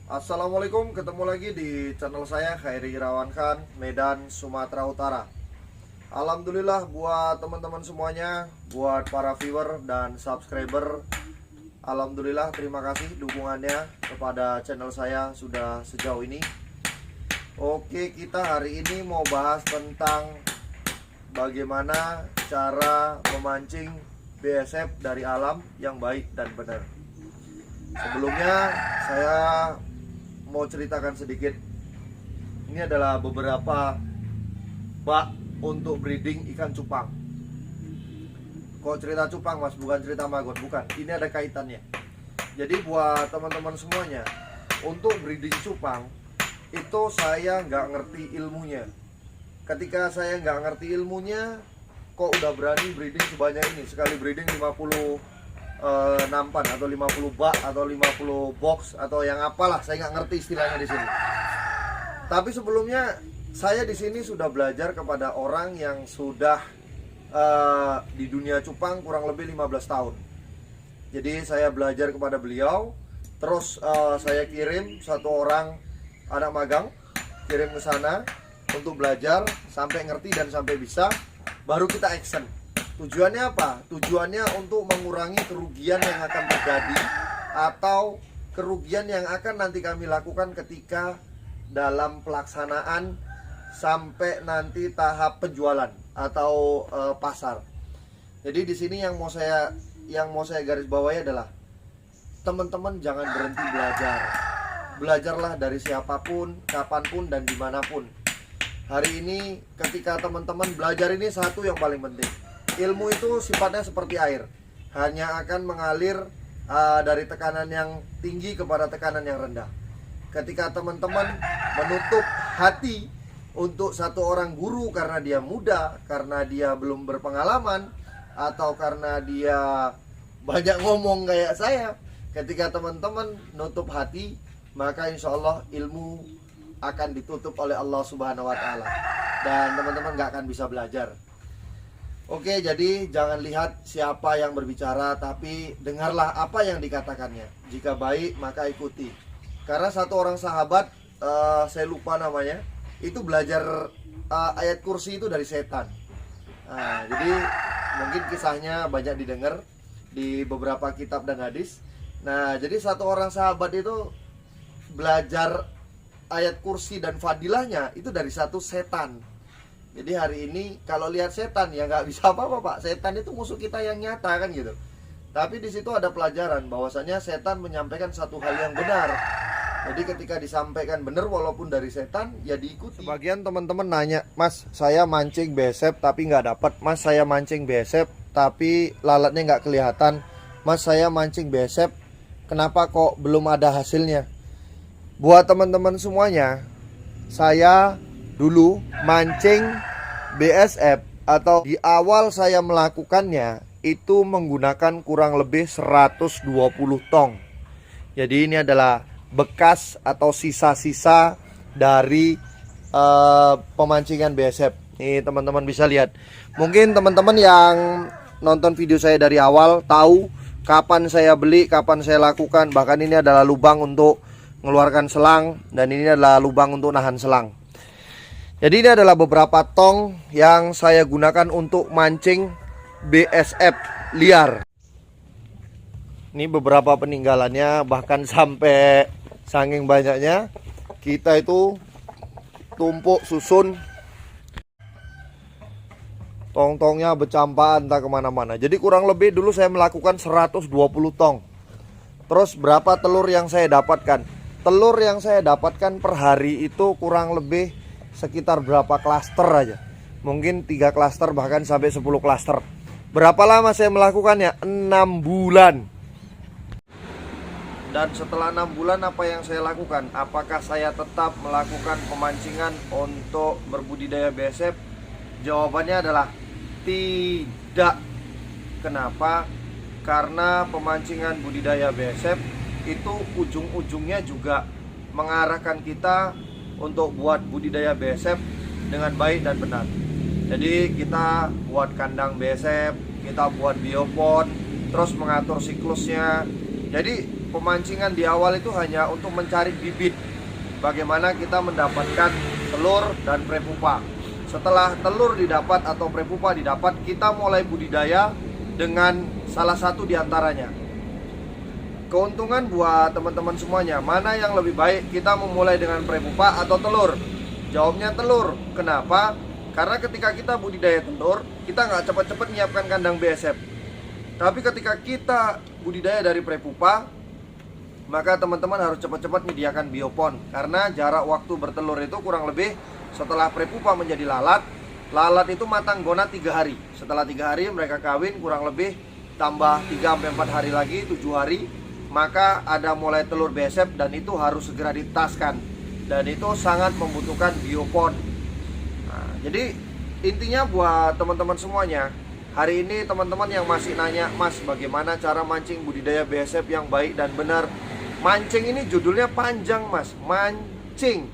Assalamualaikum, ketemu lagi di channel saya Khairi Irawan Khan, Medan, Sumatera Utara. Alhamdulillah buat teman-teman semuanya, buat para viewer dan subscriber, alhamdulillah terima kasih dukungannya kepada channel saya sudah sejauh ini. Oke, kita hari ini mau bahas tentang bagaimana cara memancing BSF dari alam yang baik dan benar. Sebelumnya saya mau ceritakan sedikit. Ini adalah beberapa bak untuk breeding ikan cupang. Kok cerita cupang mas, bukan cerita maggot, bukan. Ini ada kaitannya. Jadi buat teman-teman semuanya, untuk breeding cupang itu saya nggak ngerti ilmunya. Ketika saya nggak ngerti ilmunya, kok udah berani breeding sebanyak ini. Sekali breeding 50 nampan atau 50 bak atau 50 box atau yang apalah, saya nggak ngerti istilahnya di sini. Tapi sebelumnya saya di sini sudah belajar kepada orang yang sudah di dunia cupang kurang lebih 15 tahun. Jadi saya belajar kepada beliau, terus saya kirim satu orang anak magang, kirim ke sana untuk belajar sampai ngerti dan sampai bisa, baru kita action. Tujuannya apa? Tujuannya untuk mengurangi kerugian yang akan terjadi atau kerugian yang akan nanti kami lakukan ketika dalam pelaksanaan sampai nanti tahap penjualan atau pasar. Jadi di sini yang mau saya garis bawahi adalah teman-teman jangan berhenti belajar. Belajarlah dari siapapun, kapanpun dan dimanapun. Hari ini ketika teman-teman belajar, ini satu yang paling penting. Ilmu itu sifatnya seperti air, hanya akan mengalir dari tekanan yang tinggi kepada tekanan yang rendah. Ketika teman-teman menutup hati untuk satu orang guru karena dia muda, karena dia belum berpengalaman, atau karena dia banyak ngomong kayak saya, ketika teman-teman nutup hati, maka insya Allah ilmu akan ditutup oleh Allah Subhanahu Wa Taala dan teman-teman nggak akan bisa belajar. Oke, jadi jangan lihat siapa yang berbicara, tapi dengarlah apa yang dikatakannya. Jika baik, maka ikuti. Karena satu orang sahabat, saya lupa namanya, itu belajar ayat kursi itu dari setan. Nah, jadi mungkin kisahnya banyak didengar di beberapa kitab dan hadis. Nah, jadi satu orang sahabat itu belajar ayat kursi dan fadilahnya itu dari satu setan. Jadi hari ini kalau lihat setan ya nggak bisa apa-apa pak. Setan itu musuh kita yang nyata kan gitu. Tapi di situ ada pelajaran bahwasanya setan menyampaikan satu hal yang benar. Jadi ketika disampaikan benar walaupun dari setan ya diikuti. Sebagian teman-teman nanya, mas saya mancing BSF tapi nggak dapat. Mas saya mancing BSF tapi lalatnya nggak kelihatan. Mas saya mancing BSF kenapa kok belum ada hasilnya? Buat teman-teman semuanya, saya dulu mancing BSF atau di awal saya melakukannya itu menggunakan kurang lebih 120 tong. Jadi ini adalah bekas atau sisa-sisa dari pemancingan BSF. Nih teman-teman bisa lihat. Mungkin teman-teman yang nonton video saya dari awal tahu kapan saya beli, kapan saya lakukan. Bahkan ini adalah lubang untuk mengeluarkan selang dan ini adalah lubang untuk nahan selang. Jadi ini adalah beberapa tong yang saya gunakan untuk mancing BSF liar. Ini beberapa peninggalannya, bahkan sampai saking banyaknya kita itu tumpuk susun, tong-tongnya bercampaan entah kemana-mana. Jadi kurang lebih dulu saya melakukan 120 tong. Terus berapa telur yang saya dapatkan? Telur yang saya dapatkan per hari itu kurang lebih sekitar berapa klaster aja. Mungkin 3 klaster bahkan sampai 10 klaster. Berapa lama saya melakukannya? 6 bulan. Dan setelah 6 bulan apa yang saya lakukan? Apakah saya tetap melakukan pemancingan untuk berbudidaya BSF? Jawabannya adalah tidak. Kenapa? Karena pemancingan budidaya BSF itu ujung-ujungnya juga mengarahkan kita untuk buat budidaya BSF dengan baik dan benar. Jadi kita buat kandang BSF, kita buat biopon, terus mengatur siklusnya. Jadi pemancingan di awal itu hanya untuk mencari bibit. Bagaimana kita mendapatkan telur dan prepupa. Setelah telur didapat atau prepupa didapat, kita mulai budidaya dengan salah satu diantaranya. Keuntungan buat teman-teman semuanya, mana yang lebih baik, kita memulai dengan prepupa atau telur? Jawabnya telur. Kenapa? Karena ketika kita budidaya telur, kita nggak cepat-cepat menyiapkan kandang BSF. Tapi ketika kita budidaya dari prepupa, maka teman-teman harus cepat-cepat menyediakan biopon. Karena jarak waktu bertelur itu kurang lebih setelah prepupa menjadi lalat, lalat itu matang gona 3 hari. Setelah 3 hari mereka kawin, kurang lebih tambah 3-4 hari lagi, 7 hari, maka ada mulai telur BSF dan itu harus segera ditaskan. Dan itu sangat membutuhkan biopon. Nah, jadi intinya buat teman-teman semuanya, hari ini teman-teman yang masih nanya, Mas bagaimana cara mancing budidaya BSF yang baik dan benar? Mancing ini judulnya panjang Mas, mancing.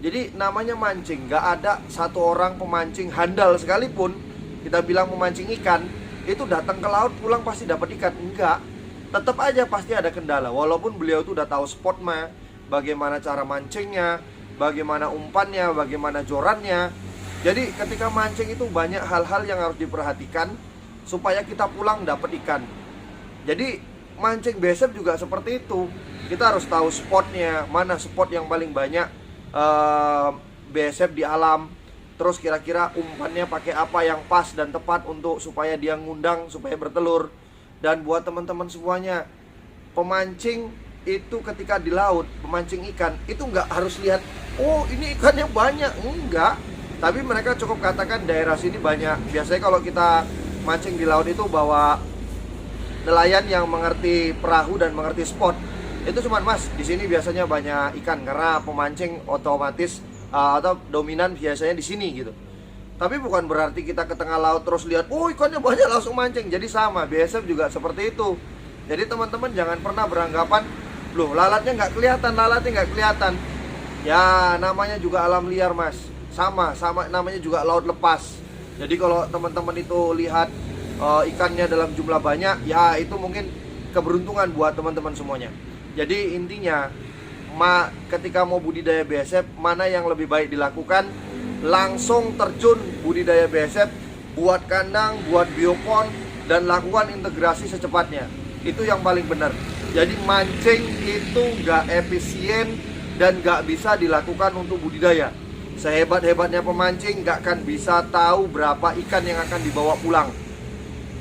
Jadi namanya mancing, gak ada satu orang pemancing handal sekalipun kita bilang memancing ikan, itu datang ke laut pulang pasti dapat ikan. Enggak, tetap aja pasti ada kendala. Walaupun beliau itu udah tahu spot mah, bagaimana cara mancingnya, bagaimana umpannya, bagaimana jorannya. Jadi ketika mancing itu banyak hal-hal yang harus diperhatikan supaya kita pulang dapat ikan. Jadi mancing BSF juga seperti itu. Kita harus tahu spotnya, mana spot yang paling banyak BSF di alam. Terus kira-kira umpannya pakai apa yang pas dan tepat untuk supaya dia ngundang, supaya bertelur. Dan buat teman-teman semuanya, pemancing itu ketika di laut, pemancing ikan, itu nggak harus lihat, oh ini ikannya banyak, enggak. Tapi mereka cukup katakan daerah sini banyak. Biasanya kalau kita mancing di laut itu bawa nelayan yang mengerti perahu dan mengerti spot. Itu cuman Mas, di sini biasanya banyak ikan karena pemancing otomatis atau dominan biasanya di sini gitu. Tapi bukan berarti kita ke tengah laut terus lihat, oh ikannya banyak langsung mancing. Jadi sama, BSF juga seperti itu. Jadi teman-teman jangan pernah beranggapan, loh lalatnya nggak kelihatan. Ya namanya juga alam liar Mas. Sama namanya juga laut lepas. Jadi kalau teman-teman itu lihat ikannya dalam jumlah banyak, ya itu mungkin keberuntungan buat teman-teman semuanya. Jadi intinya, ketika mau budidaya BSF, mana yang lebih baik dilakukan? Langsung terjun budidaya BSF, buat kandang, buat biopon, dan lakukan integrasi secepatnya. Itu yang paling benar. Jadi mancing itu nggak efisien dan nggak bisa dilakukan untuk budidaya. Sehebat-hebatnya pemancing nggak akan bisa tahu berapa ikan yang akan dibawa pulang.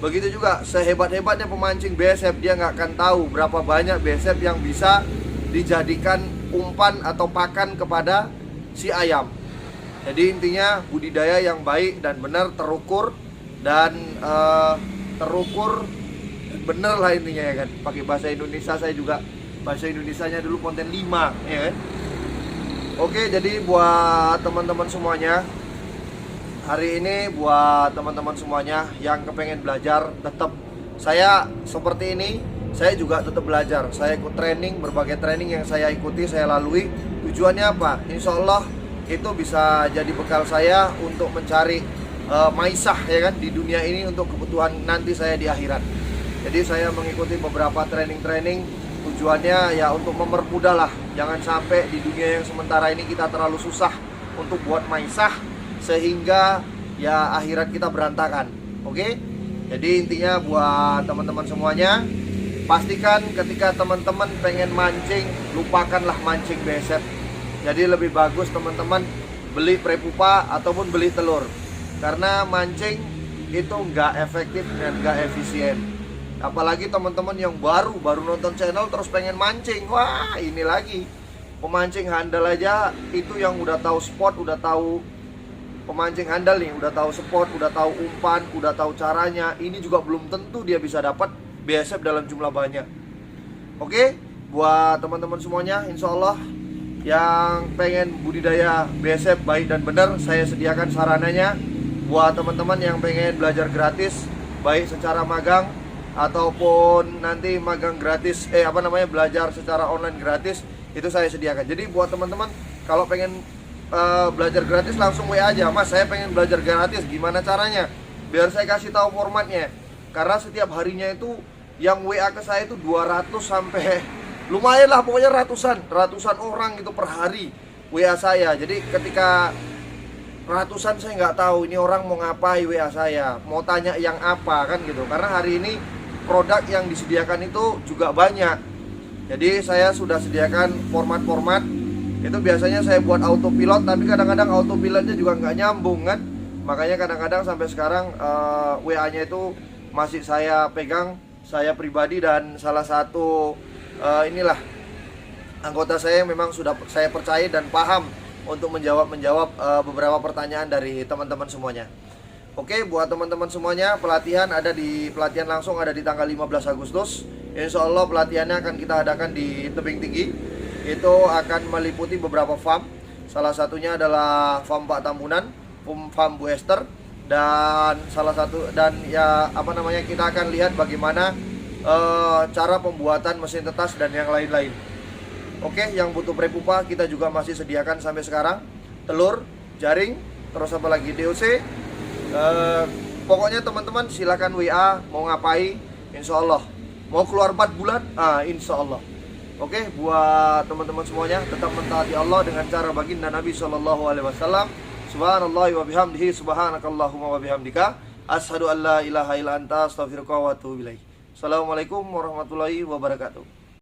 Begitu juga sehebat-hebatnya pemancing BSF, dia nggak akan tahu berapa banyak BSF yang bisa dijadikan umpan atau pakan kepada si ayam. Jadi intinya budidaya yang baik dan benar, terukur dan terukur bener lah intinya ya kan. Pakai bahasa Indonesia, saya juga bahasa Indonesianya dulu konten 5 ya kan. Oke, jadi buat teman-teman semuanya, hari ini buat teman-teman semuanya yang kepengen belajar, tetap saya seperti ini, saya juga tetap belajar. Saya ikut training, berbagai training yang saya ikuti, saya lalui. Tujuannya apa? Insya Allah itu bisa jadi bekal saya untuk mencari maisah ya kan di dunia ini untuk kebutuhan nanti saya di akhirat. Jadi saya mengikuti beberapa training-training, tujuannya ya untuk mempermudah lah. Jangan sampai di dunia yang sementara ini kita terlalu susah untuk buat maisah sehingga ya akhirat kita berantakan. Oke? Jadi intinya buat teman-teman semuanya, pastikan ketika teman-teman pengen mancing, lupakanlah mancing BSF. Jadi lebih bagus teman-teman beli prepupa ataupun beli telur. Karena mancing itu nggak efektif dan nggak efisien. Apalagi teman-teman yang baru nonton channel terus pengen mancing. Wah ini lagi, pemancing handal aja itu yang udah tahu spot, udah tahu pemancing handal nih, udah tahu spot, udah tahu umpan, udah tahu caranya. Ini juga belum tentu dia bisa dapat BSF dalam jumlah banyak. Oke, buat teman-teman semuanya, insya Allah yang pengen budidaya BSF baik dan benar, saya sediakan sarananya. Buat teman-teman yang pengen belajar gratis, baik secara magang ataupun nanti magang gratis, belajar secara online gratis, itu saya sediakan. Jadi buat teman-teman kalau pengen belajar gratis langsung WA aja, Mas saya pengen belajar gratis, gimana caranya? Biar saya kasih tahu formatnya. Karena setiap harinya itu yang WA ke saya itu 200 sampai lumayan lah, pokoknya ratusan orang itu per hari WA saya. Jadi ketika ratusan, saya nggak tahu ini orang mau ngapain WA saya, mau tanya yang apa kan gitu. Karena hari ini produk yang disediakan itu juga banyak. Jadi saya sudah sediakan format-format. Itu biasanya saya buat autopilot, tapi kadang-kadang autopilotnya juga nggak nyambung kan. Makanya kadang-kadang sampai sekarang WA-nya itu masih saya pegang, saya pribadi. Dan salah satu inilah anggota saya yang memang sudah saya percaya dan paham untuk menjawab beberapa pertanyaan dari teman-teman semuanya. Oke, buat teman-teman semuanya, pelatihan langsung ada di tanggal 15 Agustus. Insya Allah pelatihannya akan kita adakan di Tebing Tinggi. Itu akan meliputi beberapa farm. Salah satunya adalah farm Pak Tambunan, farm Bu Esther, dan kita akan lihat bagaimana cara pembuatan mesin tetas dan yang lain-lain. Oke, yang butuh prepupa kita juga masih sediakan sampai sekarang. Telur, jaring, terus apa lagi, DOC. Pokoknya teman-teman silakan WA, mau ngapain, insya Allah. Mau keluar 4 bulan, insya Allah. Oke, buat teman-teman semuanya, tetap mentaati Allah dengan cara baginda Nabi SAW. Subhanallah wa bihamdihi, subhanakallahumma wa bihamdika, asyhadu an la ilaha illa anta, astaghfiruka wa atubu ilaik. Assalamualaikum warahmatullahi wabarakatuh.